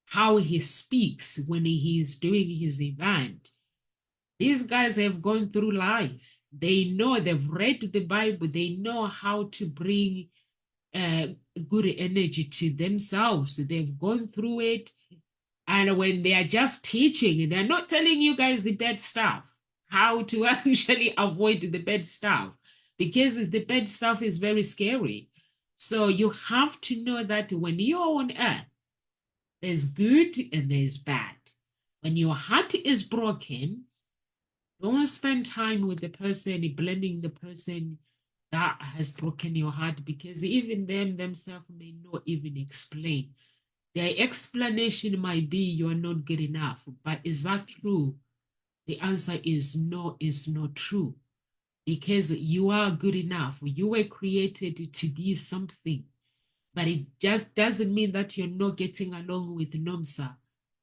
how he speaks when he is doing his event, these guys have gone through life. They know, they've read the Bible. They know how to bring good energy to themselves. They've gone through it. And when they are just teaching, they're not telling you guys the bad stuff, how to actually avoid the bad stuff, because the bad stuff is very scary. So you have to know that when you're on earth, there's good and there's bad. When your heart is broken, don't spend time with the person, blaming the person. that has broken your heart, because even them themselves may not even explain. Their explanation might be you are not good enough, but is that true? The answer is no, it's not true, because you are good enough. You were created to be something, but it just doesn't mean that you're not getting along with NOMSA.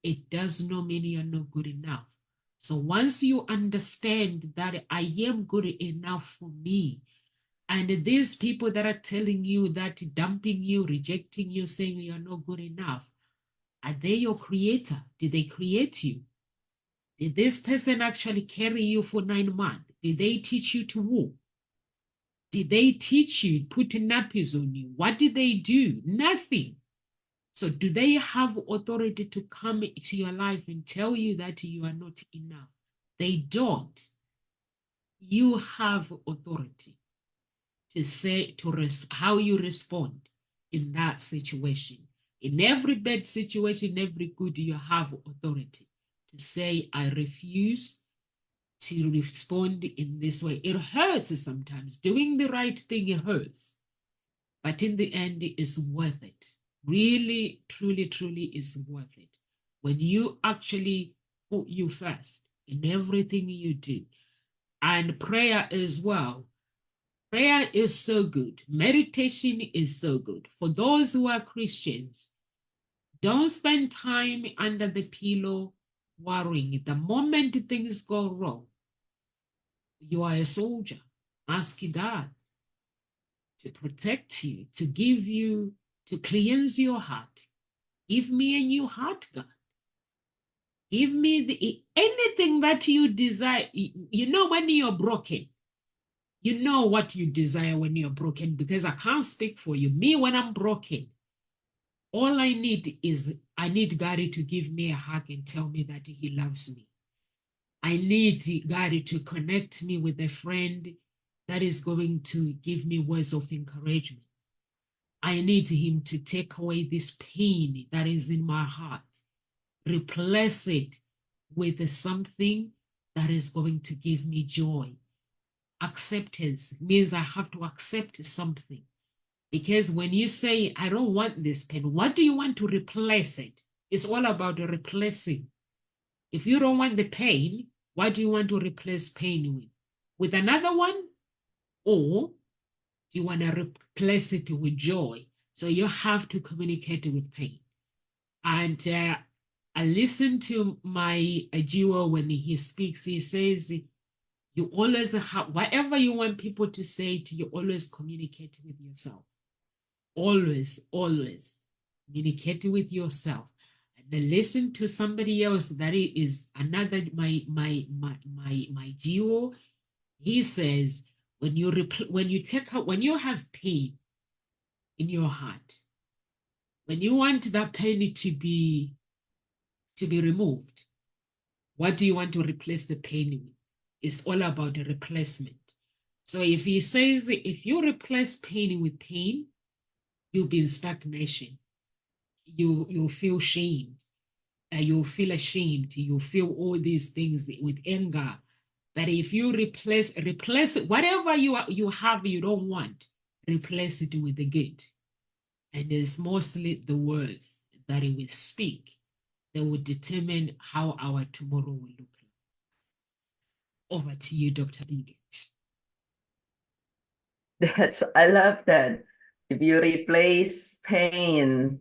It does not mean you're not good enough. So once you understand that I am good enough for me, and these people that are telling you that, dumping you, rejecting you, saying you're not good enough, are they your creator? Did they create you? Did this person actually carry you for 9 months? Did they teach you to walk? Did they teach you, put nappies on you? What did they do? Nothing. So do they have authority to come into your life and tell you that you are not enough? They don't. You have authority to say, how you respond in that situation. In every bad situation, every good, you have authority to say, I refuse to respond in this way. It hurts sometimes. Doing the right thing, it hurts. But in the end, it's worth it. Really, truly, truly is worth it. When you actually put you first in everything you do. And prayer as well. Prayer is so good. Meditation is so good. For those who are Christians, don't spend time under the pillow worrying. The moment things go wrong, you are a soldier. Ask God to protect you, to give you, to cleanse your heart. Give me a new heart, God. Give me anything that you desire. You know, when you're broken, you know what you desire when you're broken, because I can't speak for you. Me, when I'm broken, all I need is, I need God to give me a hug and tell me that he loves me. I need God to connect me with a friend that is going to give me words of encouragement. I need him to take away this pain that is in my heart, replace it with something that is going to give me joy. Acceptance means I have to accept something. Because when you say, I don't want this pain, what do you want to replace it? It's all about replacing. If you don't want the pain, what do you want to replace pain with? With another one? Or do you want to replace it with joy? So you have to communicate with pain. And I listen to my Ajiwa when he speaks. He says, you always have, whatever you want people to say to you, always communicate with yourself. Always, always communicate with yourself. And then listen to somebody else that is another, my Geo. He says, when you have pain in your heart, when you want that pain to be removed, what do you want to replace the pain with? It's all about the replacement. So if he says, if you replace pain with pain, you'll be in stagnation. You feel shame. You feel ashamed. You feel all these things with anger. But if you replace it, whatever you have you don't want, replace it with the good. And it's mostly the words that we speak that will determine how our tomorrow will look like. Over to you, Dr. Birgit. I love that. If you replace pain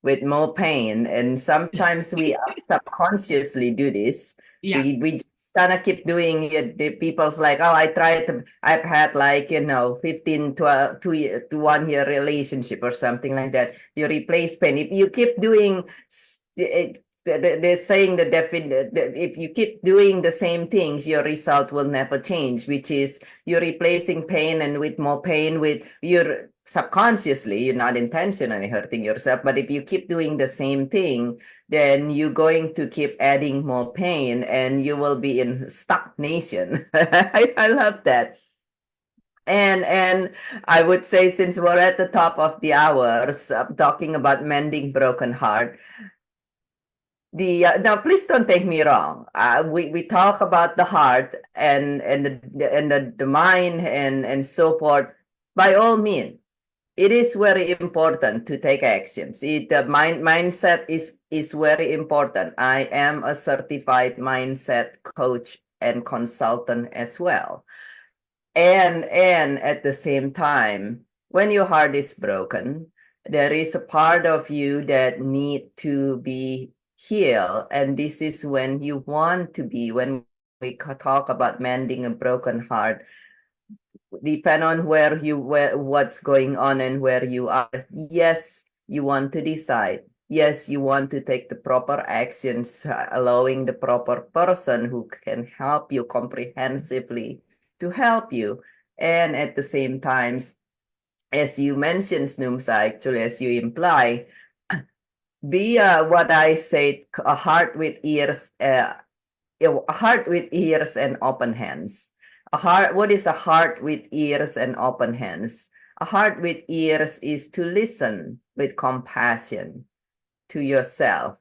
with more pain, and sometimes we subconsciously do this. Yeah. We just kind of keep doing it. The people's like, oh, I've had like, 15 to 1 year relationship or something like that. You replace pain. If you keep doing it, they're saying that if you keep doing the same things, your result will never change, which is you're replacing pain and with more pain with your subconsciously, you're not intentionally hurting yourself. But if you keep doing the same thing, then you're going to keep adding more pain and you will be in stagnation. I love that. And I would say, since we're at the top of the hours, talking about mending broken heart, now please don't take me wrong. We talk about the heart and the mind and so forth. By all means, it is very important to take actions. The mindset is very important. I am a certified mindset coach and consultant as well. And at the same time, when your heart is broken, there is a part of you that need to be healed, and this is when you want to be. When we talk about mending a broken heart, depend on where what's going on and where you are. Yes, you want to decide. Yes, you want to take the proper actions, allowing the proper person who can help you comprehensively to help you. And at the same time, as you mentioned, Snoomsa, actually, as you imply, be what I said, a heart with ears, a heart with ears and open hands. A heart, what is a heart with ears and open hands? A heart with ears is to listen with compassion to yourself.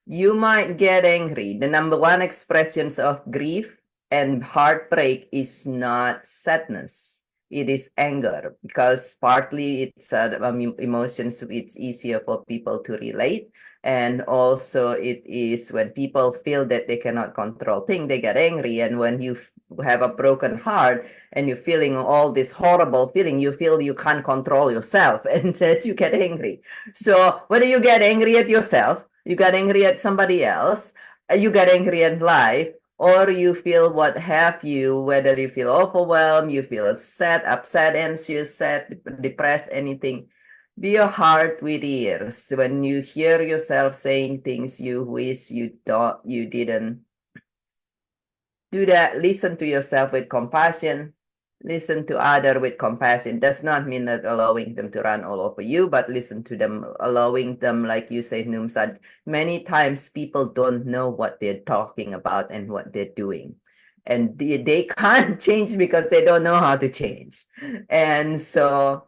You might get angry. The number one expressions of grief and heartbreak is not sadness. It is anger, because partly it's emotions. It's easier for people to relate, and also it is when people feel that they cannot control things, they get angry. And when you have a broken heart and you're feeling all this horrible feeling, you feel you can't control yourself, and that you get angry. So whether you get angry at yourself, you get angry at somebody else, you get angry at life, or you feel what have you, whether you feel overwhelmed, you feel sad, upset, anxious, sad, depressed, anything, be a heart with ears. When you hear yourself saying things you wish you didn't do that, listen to yourself with compassion. Listen to other with compassion. Does not mean that allowing them to run all over you, but listen to them, allowing them, like you say, Numsad. Many times people don't know what they're talking about and what they're doing. And they can't change because they don't know how to change. And so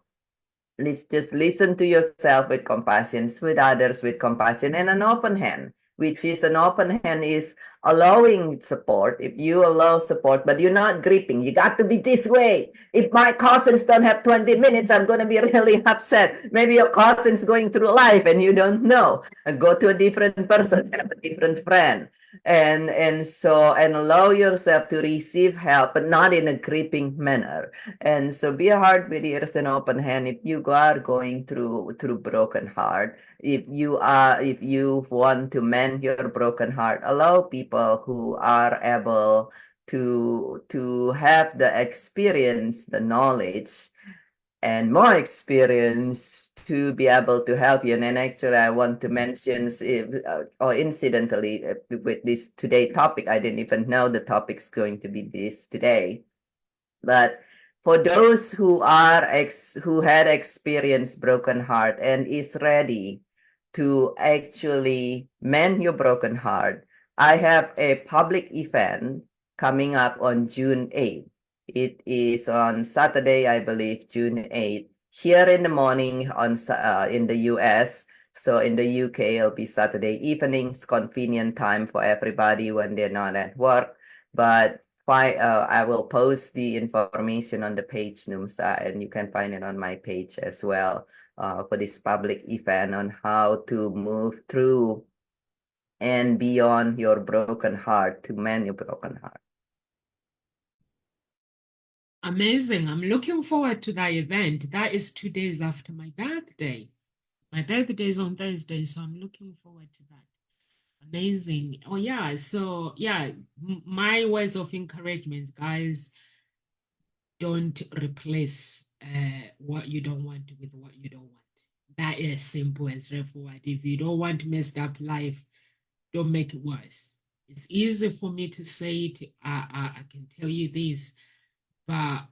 let's just listen to yourself with compassion, with others with compassion, and an open hand, which is an open hand is allowing support. If you allow support, but you're not gripping, you got to be this way. If my cousins don't have 20 minutes, I'm going to be really upset. Maybe your cousin's going through life and you don't know. Go to a different person, have a different friend. And allow yourself to receive help, but not in a gripping manner. And so be a heart with ears and open hand. If you are going through broken heart, if you want to mend your broken heart, allow people who are able to have the experience, the knowledge, and more experience to be able to help you. And then actually, I want to mention, or incidentally, with this today topic, I didn't even know the topic's going to be this today. But for those who who had experienced broken heart and is ready to actually mend your broken heart, I have a public event coming up on June 8th. It is on Saturday, I believe, June 8th, here in the morning in the US. So in the UK, it'll be Saturday evenings, convenient time for everybody when they're not at work. But I will post the information on the page, Numsa, and you can find it on my page as well, for this public event on how to move through and beyond your broken heart, to mend your broken heart. Amazing. I'm looking forward to that event. That is 2 days after my birthday. My birthday is on Thursday, so I'm looking forward to that. Amazing. Oh, yeah. So, yeah, my words of encouragement, guys, don't replace what you don't want with what you don't want. That is simple as straightforward. If you don't want messed up life, don't make it worse. It's easy for me to say it. I can tell you this, but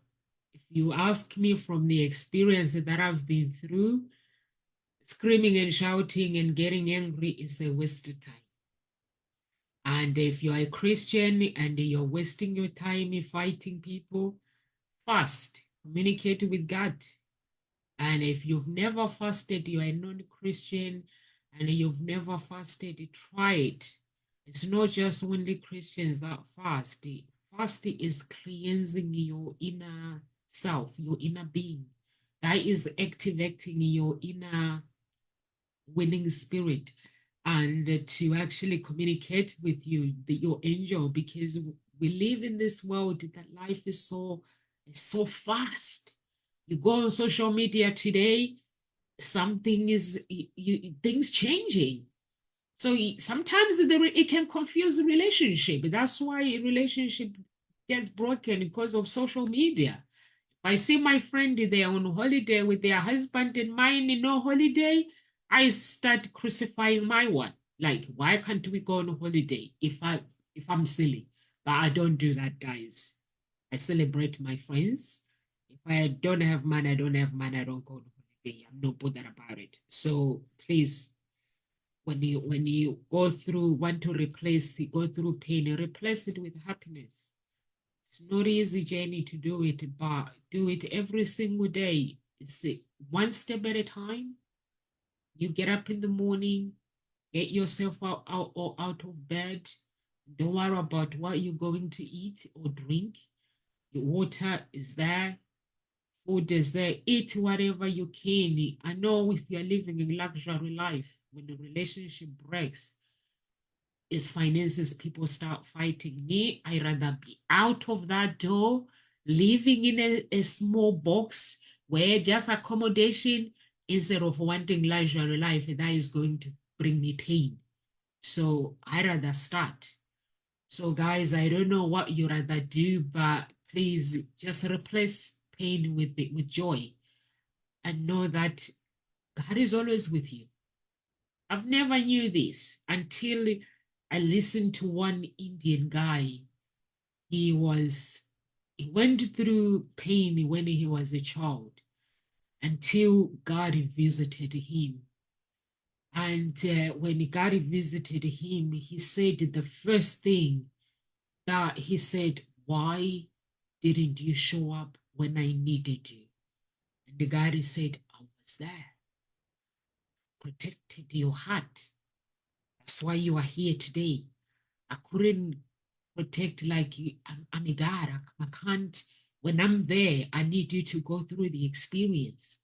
if you ask me from the experience that I've been through, screaming and shouting and getting angry is a waste of time. And if you're a Christian and you're wasting your time fighting people, fast, communicate with God. And if you've never fasted, you're a non-Christian and you've never fasted, try it. It's not just only Christians that fast. Fasting is cleansing your inner self, your inner being. That is activating your inner willing spirit, and to actually communicate with you, your angel, because we live in this world that life is so fast. You go on social media today, something is things changing. So sometimes it can confuse the relationship. That's why a relationship gets broken because of social media. I see my friend they're on holiday with their husband and mine no holiday, I start crucifying my one. Like, why can't we go on holiday if I'm silly? But I don't do that, guys. I celebrate my friends. If I don't have money, I don't have money, I don't go on holiday. I'm not bothered about it. So please, when you want to go through pain, replace it with happiness. It's not easy journey to do it, but do it every single day. It's one step at a time. You get up in the morning, get yourself out of bed. Don't worry about what you're going to eat or drink. Your water is there, food is there. Eat whatever you can. I know if you're living a luxury life, when the relationship breaks, is finances, people start fighting. Me, I rather be out of that door, living in a small box where just accommodation instead of wanting luxury life that is going to bring me pain. So I rather start. So guys, I don't know what you rather do, but please just replace pain with joy, and know that God is always with you. I've never knew this until I listened to one Indian guy. He went through pain when he was a child until God visited him. And when God visited him, he said the first thing that he said, "Why didn't you show up when I needed you?" And the God said, "I was there, protected your heart. That's why you are here today. I couldn't protect like you. I'm a God. I can't. When I'm there, I need you to go through the experience.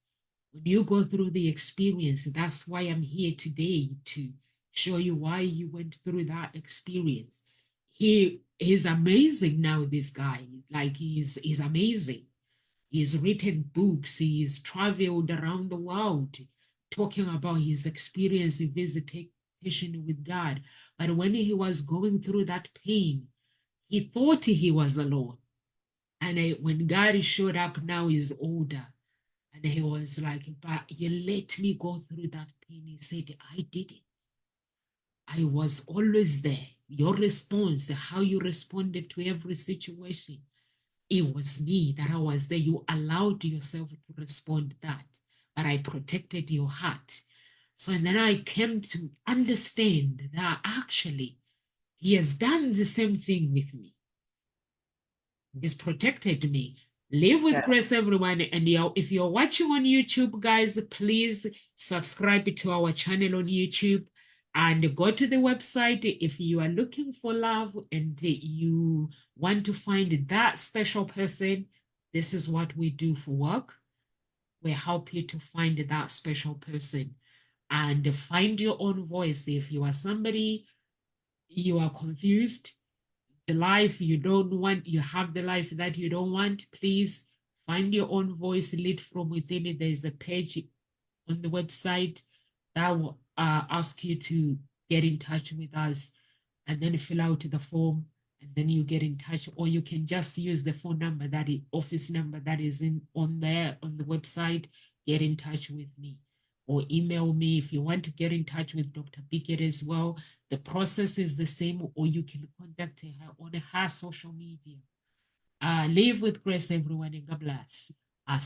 When you go through the experience, that's why I'm here today, to show you why you went through that experience." He's amazing now, this guy. Like, he's amazing. He's written books. He's traveled around the world talking about his experience in visitation with God. But when he was going through that pain, he thought he was alone. And when God showed up, now he's older. And he was like, "But you let me go through that pain." He said, "I did it. I was always there. Your response, how you responded to every situation, it was me that I was there. You allowed yourself to respond that, but I protected your heart." So, and then I came to understand that actually he has done the same thing with me. He's protected me. Live with Yeah. grace, everyone. And if you're watching on YouTube, guys, please subscribe to our channel on YouTube and go to the website if you are looking for love and you want to find that special person. This is what we do for work. We help you to find that special person and find your own voice. If you are somebody, you are confused, the life you don't want, you have the life that you don't want, please find your own voice, lead from within it. There's a page on the website that will ask you to get in touch with us, and then fill out the form, and then you get in touch. Or you can just use the phone number, that is office number, that is on there on the website. Get in touch with me, or email me if you want to get in touch with Dr. Biggett as well. The process is the same, or you can contact her on her social media. Live with grace, everyone, and God bless.